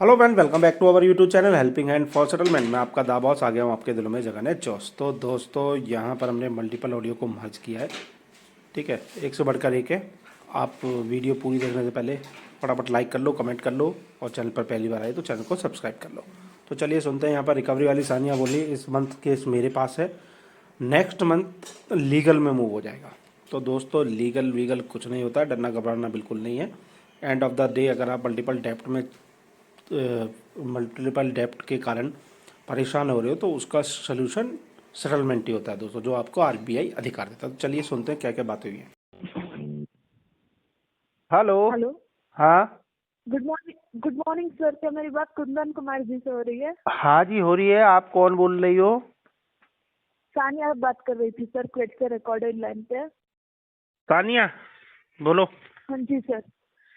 Hello friend, welcome back to our YouTube channel helping hand for settlement. मैं आपका दाबॉस आ गया हूँ आपके दिलों में जगह जोश। तो दोस्तों, यहाँ पर हमने मल्टीपल ऑडियो को मर्ज किया है। ठीक है, एक से बढ़कर एक है। आप वीडियो पूरी देखने से पहले फटाफट लाइक कर लो, कमेंट कर लो, और चैनल पर पहली बार आए तो चैनल को सब्सक्राइब कर लो। तो चलिए सुनते हैं। यहाँ पर रिकवरी वाली सानिया बोली इस मंथ केस मेरे पास है, नेक्स्ट मंथ लीगल में मूव हो जाएगा। तो दोस्तों, लीगल वीगल कुछ नहीं होता है, डरना घबराना बिल्कुल नहीं है। एंड ऑफ द डे अगर आप मल्टीपल डेप्ट के कारण परेशान हो रहे हो तो उसका सोल्यूशन सेटलमेंट ही होता है दोस्तों, जो आपको आरबीआई अधिकार देता है। तो चलिए सुनते हैं क्या क्या बातें हुई हैं। हेलो। हेलो। हाँ। Good morning sir. क्या मेरी बात कुंदन कुमार जी से हो रही है? हाँ जी, हो रही है। आप कौन बोल रही हो? सानिया बात कर रही थी सर, क्वेट से रिकॉर्डेड लाइन पे। तानिया, बोलो। हाँ जी सर।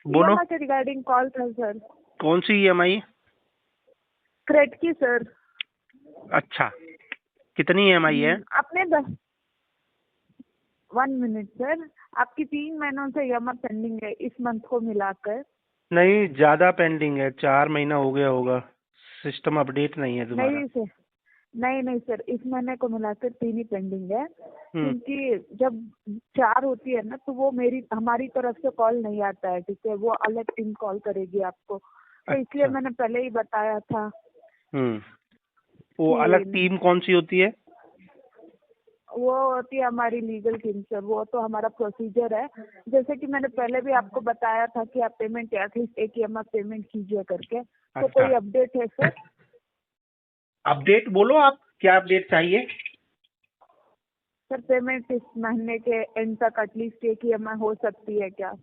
बोलो। ईएमआई के रिगार्डिंग कॉल था सर। कौन सी ईएमआई? क्रेड की सर। अच्छा, कितनी ईएमआई है? आपने 1 मिनट सर। आपकी 3 महीनों से ईएमआई पेंडिंग है इस मंथ को मिलाकर। नहीं, ज्यादा पेंडिंग है, 4 महीना हो गया होगा। सिस्टम अपडेट नहीं है तुम्हारा। नहीं सर, नहीं सर, इस महीने को मिलाकर 3 ही पेंडिंग है। हम्म। क्योंकि जब 4 होती है ना तो वो हमारी तरफ से कॉल नहीं आता है, ठीक है, वो अलग टीम कॉल करेगी आपको। तो इसलिए अच्छा। मैंने पहले ही बताया था हम्म। वो अलग कि टीम कौन सी होती है? वो होती है हमारी लीगल टीम सर। वो तो हमारा प्रोसीजर है। जैसे कि मैंने पहले भी आपको बताया था कि आप पेमेंट एटलीस्ट एक ईएमआई पेमेंट कीजिए करके। तो अच्छा, कोई अपडेट है सर? अपडेट बोलो, आप क्या अपडेट चाहिए? सर पेमेंट इस महीने के एंड तक एटलीस्ट एक ईएमआई हो सकती है क्या?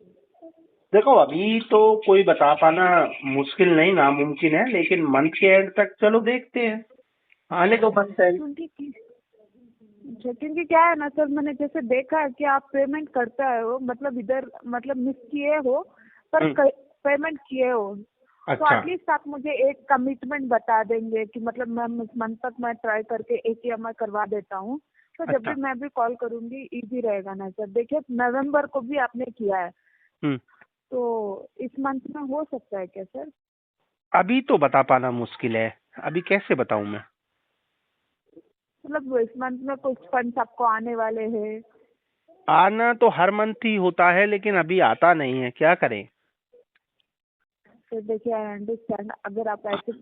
देखो, अभी तो कोई बता पाना मुश्किल नहीं, नामुमकिन है, लेकिन मंथ के एंड तक चलो देखते हैं। आने दो मंथ एंड। क्योंकि क्या है ना सर, मैंने जैसे देखा है कि आप पेमेंट करता है हो, मतलब इधर मतलब मिस किए हो पर हम्म। पेमेंट किए हो। तो अच्छा। एटलीस्ट आप मुझे एक कमिटमेंट बता देंगे कि मतलब मैम इस मंथ तक मैं ट्राई करके एक ईएमआई करवा देता हूँ। तो जब भी अच्छा। मैं भी कॉल करूंगी इजी रहेगा ना सर। देखिए नवंबर को भी आपने किया है, हम्म। तो इस मंथ में हो सकता है क्या सर? अभी तो बता पाना मुश्किल है। अभी कैसे बताऊं मैं? मतलब इस मंथ में कुछ फंड्स आपको आने वाले हैं? आना तो हर मंथ ही होता है, लेकिन अभी आता नहीं है, क्या करें। तो देखिए आई अंडरस्टैंड, अगर आप ऐसे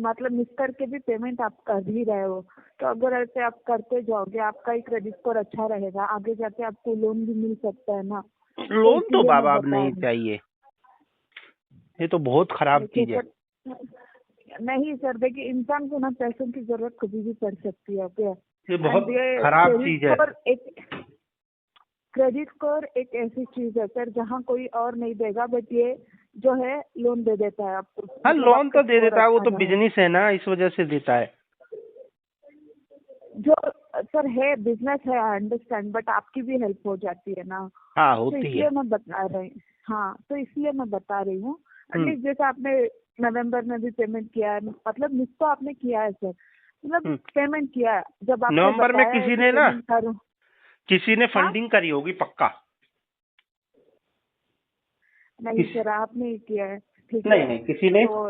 मतलब मिस करके भी पेमेंट आप कर ही रहे हो, तो अगर ऐसे आप करते जाओगे आपका ही क्रेडिट स्कोर अच्छा रहेगा, आगे जाके आपको लोन भी मिल सकता है ना। तो लोन तो इसीलिए बाबा मैं अब बता नहीं रही चाहिए। ये तो बहुत खराब देखिए चीज है। सर। नहीं सर, देखिए इंसान को ना पैसों की जरूरत कभी भी पड़ सकती है, ओके। ये एंड बहुत ये खराब चीज है। क्रेडिट स्कोर एक ऐसी चीज है सर जहाँ कोई और नहीं देगा, बट ये जो है लोन दे देता है आपको, हाँ, मतलब लोन आपका तो दे स्कोर देता है, वो अच्छा तो रहे। बिजनेस है ना, इस वजह से देता है। जो सर है बिजनेस है, आई अंडरस्टैंड, बट आपकी भी हेल्प हो जाती है ना। हाँ, तो होती इसलिए है। मैं बता रही हाँ, तो इसलिए मैं बता रही हूँ। हम्म। एटलीस्ट जैसे आपने नवंबर में भी पेमेंट किया है, मतलब मिस तो आपने किया है सर, मतलब हम्म। पेमेंट किया है जब आपने नवंबर में बताया है किसी कि ने ना, पेमेंट करूँ। किसी ने हाँ। फंडिंग करी होगी पक्का। नहीं किस सर, आपने ही किया है, ठीक नहीं है। नहीं, किसी ने तो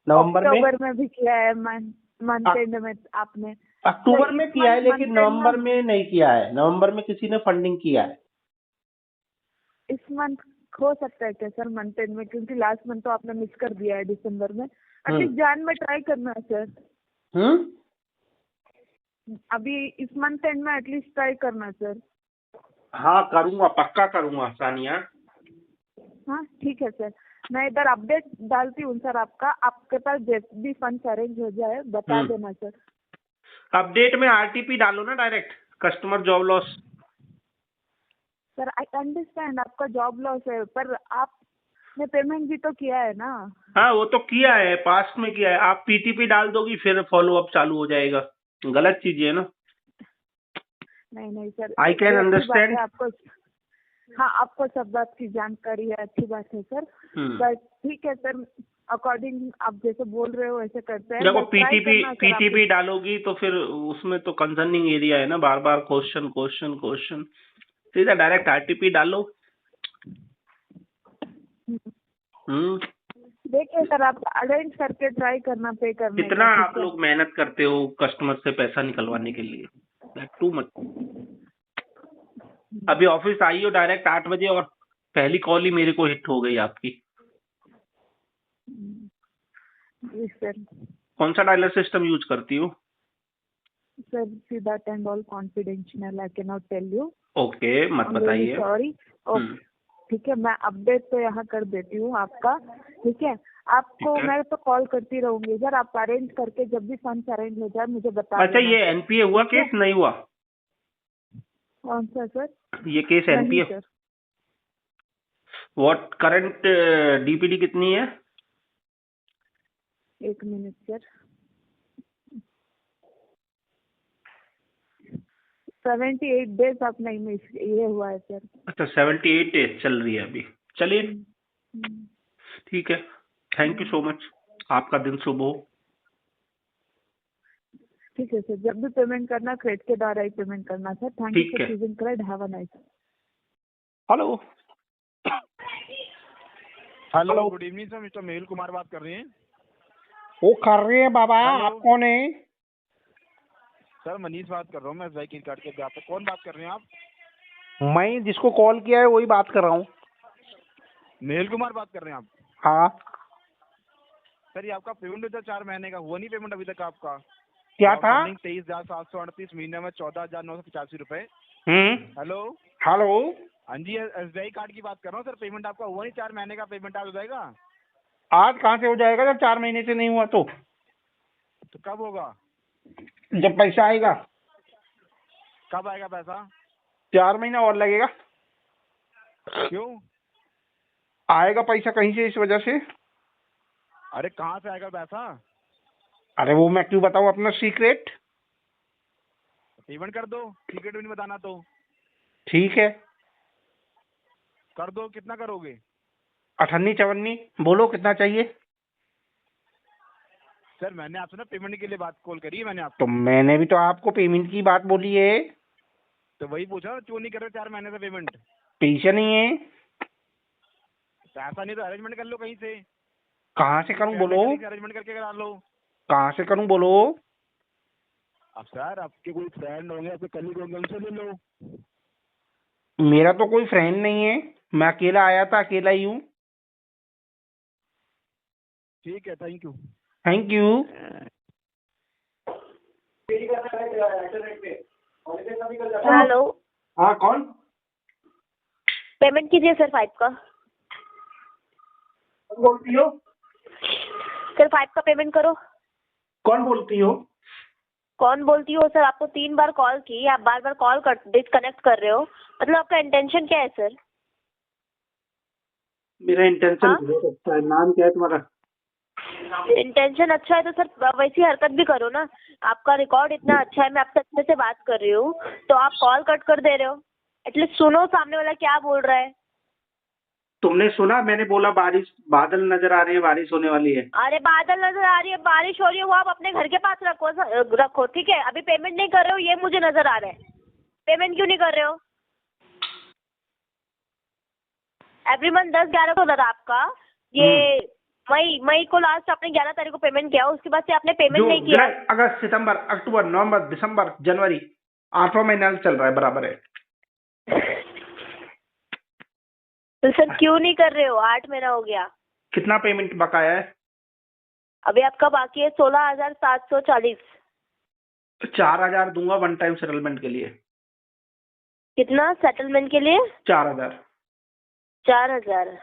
नवंबर में, अक्टूबर में भी किया है, मंथ अक- एंड में आपने। तो अक्टूबर इस में किया है, मंथ लेकिन मंथ एंड में, नवंबर में नहीं किया है। नवंबर में किसी ने फंडिंग किया है। इस मंथ हो सकता है क्या सर मंथ एंड में? क्योंकि लास्ट मंथ तो आपने मिस कर दिया है दिसंबर में। हम्म। एटलीस्ट जान में ट्राई करना है सर। हम्म। अभी इस मंथ एंड में एटलीस्ट ट्राई करना है सर। हाँ, करूंगा, पक्का करूंगा सानिया। हाँ ठीक है सर। मैं इधर अपडेट डालती हूँ सर, आपके पास जैसे भी फंड्स अरेंज हो जाए बता हम्म। देना सर। अपडेट में आरटीपी डालो ना, direct customer job loss. Sir I understand आपका जॉब लॉस है, पर आपने पेमेंट भी तो किया है ना। हाँ, वो तो किया है, पास्ट में किया है। आप पीटीपी डाल दोगी, फिर फॉलो अप चालू हो जाएगा। गलत चीज है ना। नहीं सर, आई कैन ये अच्छी बात अंडरस्टैंड। है आपको। हाँ, आपको सब बात की जानकारी है, अच्छी बात है सर। हम्म। बट ठीक है सर, अकॉर्डिंग आप जैसे बोल रहे हो वैसे करते हैं, देखो, बट ट्राई पीटीपी करना सर आप। पीटीपी डालोगी तो फिर उसमें तो कंसर्निंग एरिया है ना, बार बार क्वेश्चन क्वेश्चन क्वेश्चन। सीधा डायरेक्ट आरटीपी डालो। हम्म। देखिए सर, आप अरेंज करके ट्राई करना पे करने का, कितना ठीक आप है? लोग मेहनत करते हो कस्टमर से पैसा निकलवाने के लिए, दैट टू मच। अभी ऑफिस आई हो डायरेक्ट 8 बजे और पहली कॉल ही मेरे को हिट हो गई आपकी। जी सर। कौन सा डायलर सिस्टम यूज करती हो? Sir see that and all confidential, I can not tell you. Okay, मत आई एम रियली बताइए। सॉरी। हम्म, ठीक है, मैं अपडेट तो यहाँ कर देती हूँ आपका, ठीक है? आपको ठीक है। मैं तो कॉल करती रहूंगी सर, आप अरेंज करके जब भी फंड्स अरेंज हो जाए मुझे बता अच्छा, देना, ये एनपीए हुआ ठीक है? केस नहीं हुआ? कौन सा सर? ये केस नहीं NPA. Sir. What current DPD कितनी है? 1 मिनट सर। 78 डेज अपना ये हुआ है सर। अच्छा, 78 डेज चल रही है अभी। चलिए, हम्म। ठीक है। Thank you so much. आपका दिन शुभ हो। ठीक है सर, जब भी पेमेंट करना क्रेडिट के द्वारा ही पेमेंट करना सर। थैंक यू ठीक फॉर है। Choosing credit, have a nice. Hello. Hello, hello. Good evening sir, mister Mehul Kumar बात कर रहे हैं। वो कर रहे हैं बाबा, हेलो। आप कौन है? सर मनीष बात कर रहा हूँ मैं, एसबीआई क्रेडिट कार्ड के ब्याह पे। कौन बात कर रहे हैं आप? मैं जिसको कॉल किया है वही बात कर रहा हूँ। मेहुल कुमार बात कर रहे हैं आप? हाँ। सर ये आपका पेमेंट होता है 4 महीने का, हुआ नहीं पेमेंट अभी तक आपका? क्या था? 23,738, महीने में 14,985 रुपए। हेलो। हेलो। हाँ जी, एसबीआई कार्ड की बात कर रहा हूँ सर। पेमेंट आपका हुआ नहीं, 4 महीने का पेमेंट आज हो जाएगा। आज कहाँ से हो जाएगा जब 4 महीने से नहीं हुआ तो कब होगा? जब पैसा आएगा। कब आएगा पैसा? 4 महीना और लगेगा। क्यों? आएगा पैसा कहीं से, इस वजह से। अरे कहाँ से आएगा पैसा? अरे वो मैं क्यों बताऊँ अपना सीक्रेट। पेमेंट कर दो, सीक्रेट भी नहीं बताना तो। ठीक है। कर दो, कितना करोगे? 58 54 बोलो कितना चाहिए। सर मैंने आपसे ना पेमेंट के लिए बात कॉल करी है मैंने आपको। तो मैंने भी तो आपको पेमेंट की बात बोली है। तो वही पूछा, क्यों नहीं कर रहे 4 महीने से पेमेंट? पैसा नहीं है। पैसा नहीं तो अरेंजमेंट कर लो कहीं से। कहाँ से करूँ बोलो। अरेंजमेंट करके करा लो। कहाँ से करूँ बोलो। अब सर आपके कोई फ्रेंड होंगे, आपके कलीग होंगे, उनसे ले लो। मेरा तो कोई फ्रेंड नहीं है, मैं अकेला आया था, अकेला ही हूँ। ठीक है, thank you. Thank you. Hello, हाँ, कौन? पेमेंट कीजिए सर 5 का। कौन बोलती हो? सर 5 का पेमेंट करो। कौन बोलती हो? कौन बोलती हो सर? आपको 3 बार कॉल की, आप बार बार कॉल कर डिस्कनेक्ट कर रहे हो। मतलब आपका इंटेंशन क्या है सर? मेरा इंटेंशन हाँ? बहुत अच्छा है। नाम क्या है तुम्हारा? इंटेंशन अच्छा है तो सर वैसी हरकत भी करो ना। आपका रिकॉर्ड इतना अच्छा है, मैं आपसे अच्छे से बात कर रही हूँ, तो आप कॉल कट कर दे रहे हो। एटलीस्ट सुनो सामने वाला क्या बोल रहा है। तुमने सुना? मैंने बोला बारिश, बादल नजर आ रहे हैं, बारिश होने वाली है। अरे बादल नजर आ रही है, बारिश हो रही है, वो आप अपने घर के पास रखो, ठीक है? अभी पेमेंट नहीं कर रहे हो ये मुझे नजर आ रहा है। पेमेंट क्यों नहीं कर रहे हो? एवरी मंथ 10-11 को होता था आपका ये। मई को लास्ट आपने 11 तारीख को पेमेंट किया, उसके बाद से आपने पेमेंट नहीं जून, किया। जुलाई, अगस्त, सितंबर, अक्टूबर, नवंबर, दिसंबर, जनवरी, 8वां महीना चल रहा है, बराबर है। तो सर क्यों नहीं कर रहे हो? 8 महीना हो गया। कितना पेमेंट बकाया है? अभी आपका बाकी है 16,740। 4,000 दूंगा वन टाइम सेटलमेंट के लिए। कितना सेटलमेंट के लिए? 4,000। 4,000।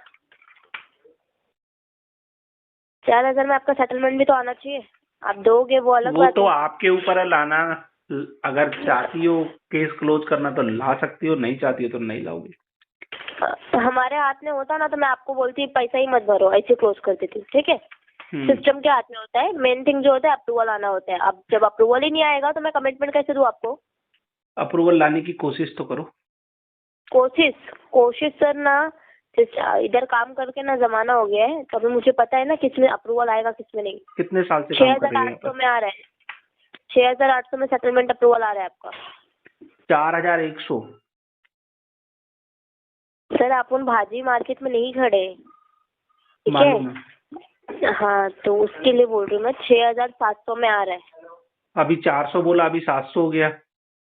4,000 में आपका सेटलमेंट भी तो आना चाहिए। आप दोगे वो अलग वो बात तो है। आपके ऊपर है लाना। अगर चाहती हो केस क्लोज करना तो ला सकती हो, नहीं चाहती हो तो नहीं लाओगे। हमारे हाथ में होता ना तो मैं आपको बोलती पैसा ही मत भरो, ऐसे क्लोज कर देती हूँ, ठीक है? सिस्टम के हाथ में होता है, मेन थिंग जो होता है अप्रूवल आना होता है। अब जब अप्रूवल ही नहीं आएगा तो मैं कमिटमेंट कैसे दूँ आपको? अप्रूवल लाने की कोशिश तो करो। कोशिश सर ना, इधर काम करके ना जमाना हो गया है, तो अभी मुझे पता है ना किसमें अप्रूवल आएगा किसमें नहीं। कितने साल से काम कर रही है यहाँ 6,800 पर? में आ रहा है। 6,800 में सेटलमेंट अप्रूवल आ रहा है आपका। 4,100। सर आप उन भाजी मार्केट में नहीं खड़े, ठीक है? मालूम है। हाँ तो उसके लिए बोल रही हूँ मैं, 6,700 में आ रहा है। अभी 400 बोला, अभी 700 हो गया।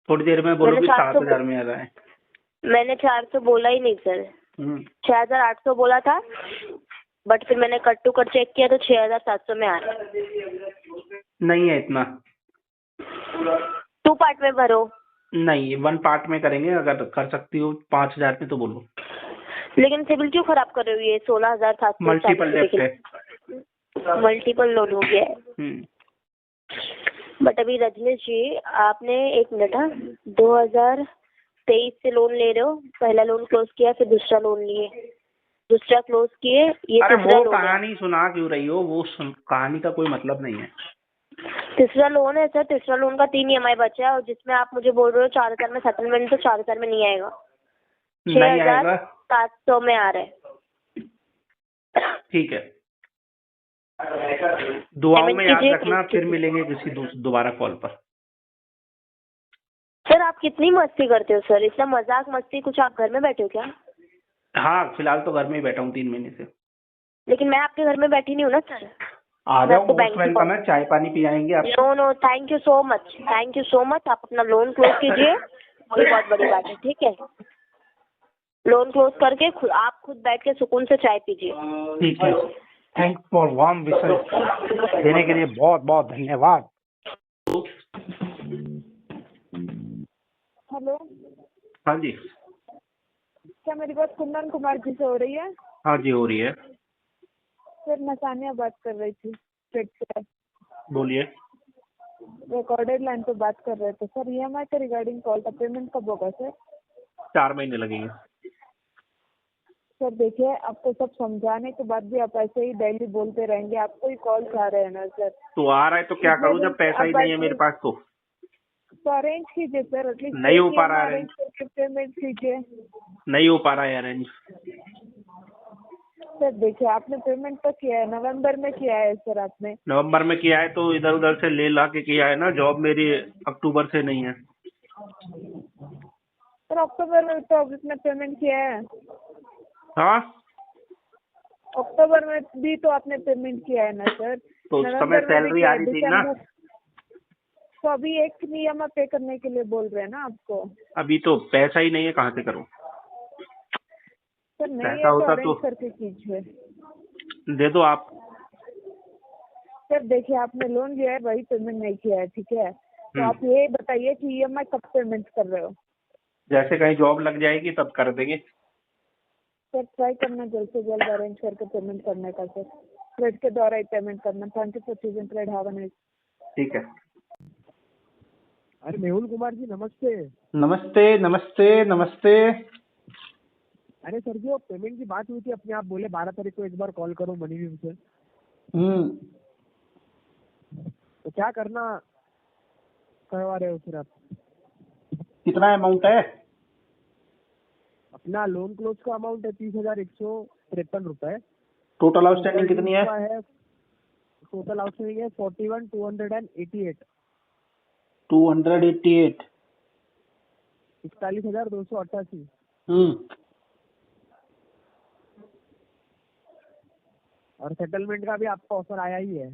थोड़ी देर में बोलोगे 7,000 में आ रहा है। मैंने 400 बोला ही नहीं सर, 6,800 बोला था, बट फिर मैंने कट टू कट चेक किया तो 6,700 में आ रहा है। नहीं है इतना। 2 पार्ट में भरो। नहीं, 1 पार्ट में करेंगे, अगर कर सकती हो 5,000 में तो बोलो। लेकिन सिविल क्यों खराब कर रही हो? ये 16,700 मल्टीपल डेप्थ है। मल्टीपल लोन हो गया है। बट अभी रजनीश जी, आपने 1 मिनट, हाँ, 2023 से लोन ले रहे हो। पहला लोन क्लोज किया, फिर दूसरा लोन लिए, दूसरा क्लोज किए, ये अरे तीसरा वो लोन है। कहानी सुना क्यों रही हो? वो कहानी का कोई मतलब नहीं है। तीसरा लोन है सर, तीसरा लोन का 3 EMI बचा है, और जिसमें आप मुझे बोल रहे हो 4,000 में सेटलमेंट, तो 4,000 में नहीं आएगा, नहीं आएगा। 6,700 में आ रहा है। ठीक है, दुआओं पेमेंट में याद कीजिए, रखना। फिर मिलेंगे किसी दोबारा कॉल पर। सर आप कितनी मस्ती करते हो सर, इतना मजाक मस्ती, कुछ आप घर में बैठे हो क्या? हाँ, फिलहाल तो घर में ही बैठा हूँ 3 महीने से। लेकिन मैं आपके घर में बैठी नहीं हूँ ना सर। आ मैं जाओ, आपको मोस्ट बैंक की वेलकम है, चाय पानी पिलाएंगे आप। No no, thank you so much, thank you so much. आप अपना लोन क्लोज कीजिए, वही बहुत बड़ी बात है, ठीक है? लोन क्लोज करके आप खुद बैठ के सुकून से चाय पीजिए। ठीक है, थैंक्स फॉर वार्म विशेस देने के लिए बहुत बहुत धन्यवाद। हेलो, हाँ जी। क्या मेरी बात कुंदन कुमार जी से हो रही है? हाँ जी, हो रही है। सर मैं सानिया बात कर रही थी, स्टेट से। बोलिए। रिकॉर्डेड लाइन पे बात कर रहे थे सर। EMI के रिगार्डिंग कॉल था, पेमेंट कब होगा सर? 4 महीने लगेंगे। सर देखिए, आपको सब समझाने के बाद भी आप ऐसे ही डेली बोलते रहेंगे, आपको ही कॉल आ रहे हैं ना सर। तो आ रहा है तो क्या करूँ, जब पैसा ही नहीं है मेरे पास तो अरेंज कीजिए सर, एटलीस्ट नहीं हो पा रहा अरेंज करके पेमेंट कीजिए। नहीं हो पा रहा है अरेंज। सर देखिए, आपने पेमेंट तो किया है, नवंबर में किया है सर आपने। नवंबर में किया है तो इधर उधर से ले ला के किया है ना। जॉब मेरी अक्टूबर से नहीं है। सर अक्टूबर में तो आपने पेमेंट किया है। हाँ, अक्टूबर में भी तो आपने पेमेंट किया है ना सर। तो उस समय नवंबर में भी सैलरी किया आ है, रही थी ना। दिसंबर। तो अभी एक EMI पे करने के लिए बोल रहे हैं ना आपको। अभी तो पैसा ही नहीं है, कहाँ से करूँ? सर नहीं पैसा है तो होता अरेंज तो करके कीजिए। दे दो आप। सर देखिए, आपने लोन लिया है, वही पेमेंट नहीं किया है, ठीक है? तो आप ये बताइए कि EMI कब पेमेंट कर रहे हो? जैसे कहीं जॉब लग जाएगी तब कर देंगे। सर ट्राई करना जल्द से जल्द अरेंज करके पेमेंट करने का सर। क्रेडिट के द्वारा ही पेमेंट करना। Thank you for choosing credit, have a nice. ठीक है। अरे मेहुल कुमार जी नमस्ते। नमस्ते नमस्ते नमस्ते। अरे सर जी, वो पेमेंट की बात हुई थी अपने, आप बोले 12 तारीख को एक बार कॉल करो मनीवीव से। तो क्या करना करवा रहे हो फिर आप? कितना अमाउंट है? अपना लोन क्लोज का अमाउंट है 30,153 रुपए। टोटल आउटस्टैंडिंग कितनी है? टोटल आउटस्टैंडिंग है 41,288। 288। 41,288। और सेटलमेंट का भी आपका ऑफर आया ही है।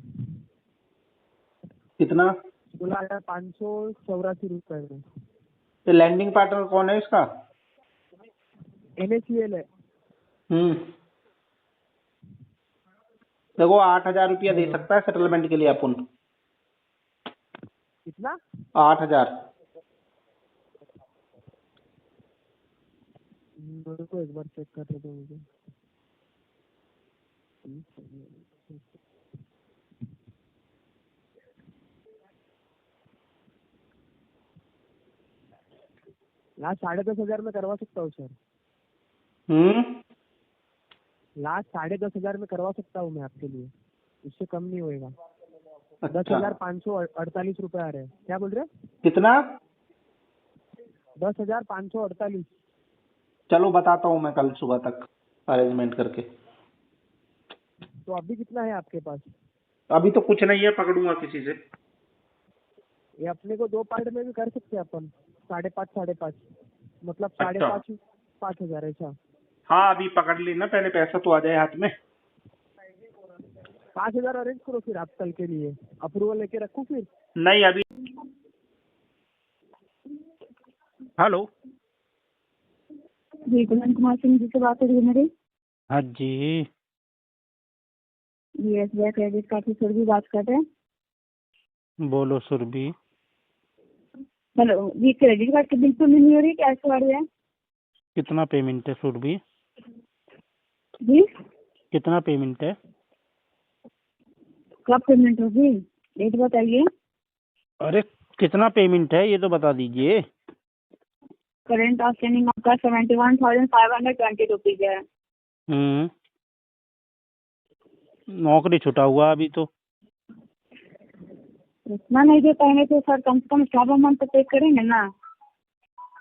कितना? 16,584 रुपए में। ये लैंडिंग पार्टनर कौन है इसका? NACL है। देखो 8,000 रुपया दे सकता है सेटलमेंट के लिए अपन। कितना? 8,000। मेरे को एक बार चेक करने दो मुझे। लास्ट 10,500 में करवा सकता हूँ सर। लास्ट 10,500 में करवा सकता हूँ मैं आपके लिए, इससे कम नहीं होएगा। अच्छा। 10,548 रुपए आ रहे हैं। क्या बोल रहे हैं? कितना? 10,548। चलो बताता हूँ मैं कल सुबह तक अरेंजमेंट करके। तो अभी कितना है आपके पास? अभी तो कुछ नहीं है, पकड़ूंगा किसी से। ये अपने को 2 पार्ट में भी कर सकते हैं अपन। 5,500 मतलब अच्छा। 5,500 ऐसा। हाँ, अभी पकड़ लेना, पहले पैसा तो आ जाए हाथ में। 5,000 अरेंज करो फिर आप कल के लिए, अप्रूवल लेके रखो फिर। नहीं अभी। हेलो। जी कुंदन कुमार सिंह जी से बात हो रही है मेरी? हाँ जी। जी SBI क्रेडिट कार्ड से सुरभि बात कर रहे हैं। बोलो सुरभि। हेलो जी, क्रेडिट कार्ड की बिल पेमेंट नहीं हो रही, क्या ऐसा है? कितना पेमेंट है सुरभि? जी कितना पेमेंट है? कब पेमेंट होगी, डेट बताइए। अरे कितना पेमेंट है ये तो बता दीजिए। करेंट आउटस्टैंडिंग आपका 71,520 रुपीज है। नौकरी छुटा हुआ अभी तो। इतना नहीं दे पाएंगे तो सर कम से कम 7 मंथ तो पे करेंगे ना।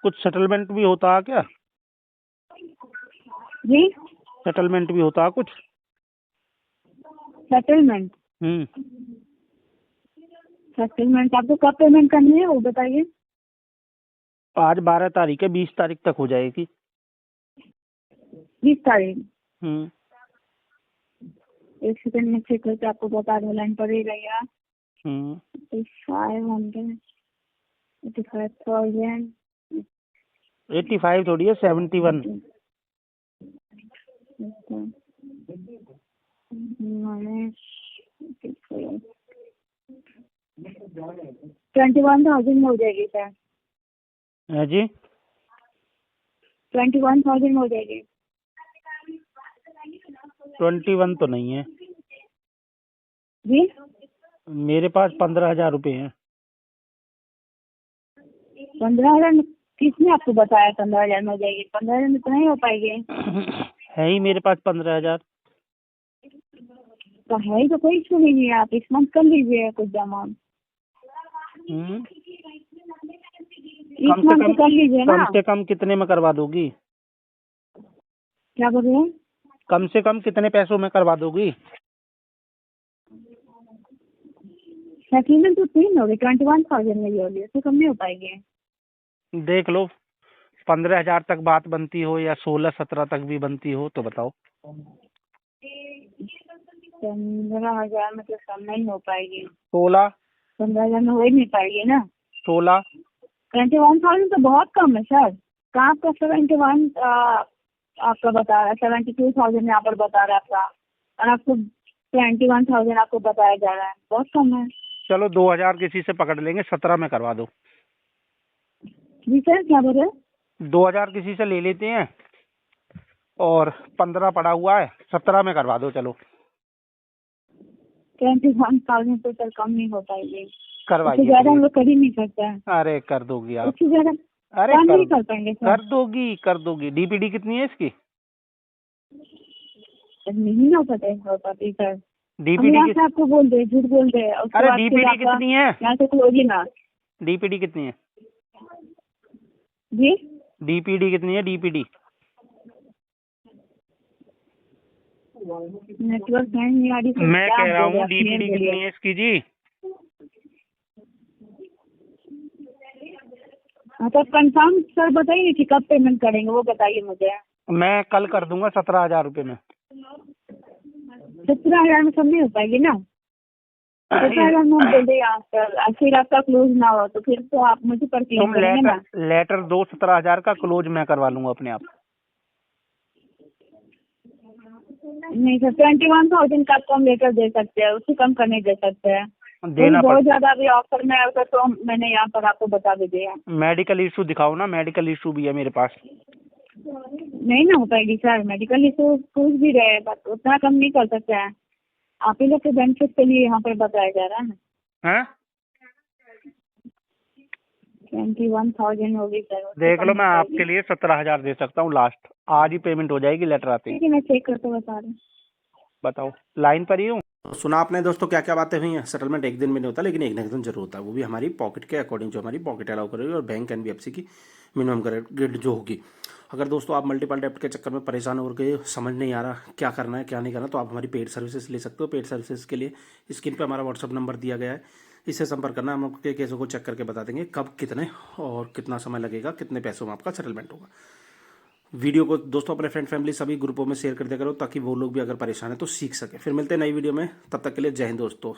कुछ सेटलमेंट भी होता है क्या? जी सेटलमेंट भी होता है कुछ? सेटलमेंट सेटलमेंट आपको कब पेमेंट करनी है वो बताइए। आज 12 तारीख है, 20 तारीख तक हो जाएगी। 20 तारीख। हम्म। एक सेकंड में चेक करके आपको बता दो, लाइन पर ही रहिए। 500 85,000 85 थोड़ी है, 71। मैंने 21,000 में हो जाएगी सर। है जी। 21,000 में हो जाएगी। 21 तो नहीं है जी मेरे पास। 15,000 रुपए हैं। 15,000 किसने आपको बताया 15,000 में हो जाएगी? 15,000 में तो नहीं हो पाएगी। है ही मेरे पास 15,000। तो है ही तो कोई इशू नहीं है, आप इस मंथ कर लीजिए कुछ जमा। इस कम से मंथ कम कर लीजिए ना। कम से कम कितने में करवा दोगी? क्या बोल रहे हैं? कम से कम कितने पैसों में करवा दोगी? सेटलमेंट तो 3 होगी, 21,000 में ही होगी, उससे कम नहीं हो पाएगी। देख लो, 15,000 तक बात बनती हो या 16-17 तक भी बनती हो तो बताओ। 15,000 में तो कम नहीं हो पाएगी। 16। 15,000 में हो ही नहीं पाएगी ना। 16। 21,000 तो बहुत कम है सर। कहाँ आपका 71 आपका बता रहा है, 72,000 यहाँ पर बता रहा है आपका, और आपको 21,000 आपको बताया जा रहा है, बहुत कम है। चलो 2,000 किसी से पकड़ लेंगे, 17 में करवा दो। जी सर क्या बोल रहे हैं? 2,000 किसी से ले लेते हैं और 15 पड़ा हुआ है, 17 में करवा दो चलो। 21,000 तो सर कम नहीं हो पाएगी, उससे करवाइए ज्यादा हम please। लोग कर ही नहीं सकते हैं। अरे कर दोगी आप। उससे ज्यादा अरे कम नहीं कर पाएंगे सर। कर दोगी। डीपीडी कितनी है इसकी? नहीं हो पाती सर। हम डीपीडी यहाँ से आपको बोल दे, झूठ बोल दे, उसके अरे बाद फिर डीपीडी आपका कितनी है? यहाँ से क्लोज ही ना। डीपीडी कितनी है? जी डीपीडी कितनी है? डीपीडी नेटवर्क नहीं आ रही सर, मैं क्या कह रहा बोल रहे हूँ आप? डीपीडी बोलिए। कितनी है इसकी जी? हाँ तो कंफर्म सर बताइए कि कब पेमेंट करेंगे वो बताइए मुझे। मैं कल कर दूंगा 17,000 रुपए में। 17,000 में सब नहीं हो पाएगी ना। 17,000 में हम बोल दे यहाँ पर, फिर आपका क्लोज ना हो तो फिर तो आप मुझे पर क्लेम तुम करेंगे ना। लेटर दो, 17,000 का क्लोज मैं करवा लूंगा अपने आप। नहीं सर, 21,000 का आपको हम लेकर दे सकते हैं, उससे कम कर नहीं दे सकते हैं। देना बहुत पड़ ज्यादा अभी ऑफर में आया तो मैंने यहाँ पर आपको बता भी दिया। मेडिकल इशू दिखाओ ना, मेडिकल इशू भी है मेरे पास। नहीं ना हो पाएगी सर, मेडिकल इशू पूछ भी रहे बट उतना कम नहीं कर सकते हैं। आप ही लोग के बेनिफिट के लिए यहाँ पर बताया जा रहा है ना। हैं? 21,000 होगी सर, उससे देख कम लो, नहीं मैं होगी। आपके लिए 17,000 दे सकता हूँ लास्ट। आज ही पेमेंट हो जाएगी लेटर आते ही। ठीक है, मैं चेक करके बता रही हूँ। बताओ, लाइन पर ही हूँ। सुना आपने दोस्तों क्या क्या बातें हुई हैं। सेटलमेंट एक दिन में नहीं होता, लेकिन एक ना एक दिन जरूर होता है, वो भी हमारी पॉकेट के अकॉर्डिंग, जो हमारी पॉकेट अलाउ करेगी और बैंक एनबीएफसी की मिनिमम क्रेडिट जो होगी। अगर दोस्तों आप मल्टीपल डेप्ट के चक्कर में परेशान हो गए, समझ नहीं आ रहा क्या करना है क्या नहीं करना, तो आप हमारी पेड सर्विसेज ले सकते हो। पेड सर्विसेज के लिए स्क्रीन पे हमारा व्हाट्सअप नंबर दिया गया है, इससे संपर्क करना। हम आपके केसों को चेक करके बता देंगे कब, कितने और कितना समय लगेगा, कितने पैसों में आपका सेटलमेंट होगा। वीडियो को दोस्तों अपने फ्रेंड फैमिली सभी ग्रुपों में शेयर कर दिया करो, ताकि वो लोग भी अगर परेशान है तो सीख सके। फिर मिलते हैं नई वीडियो में, तब तक के लिए जय हिंद दोस्तों।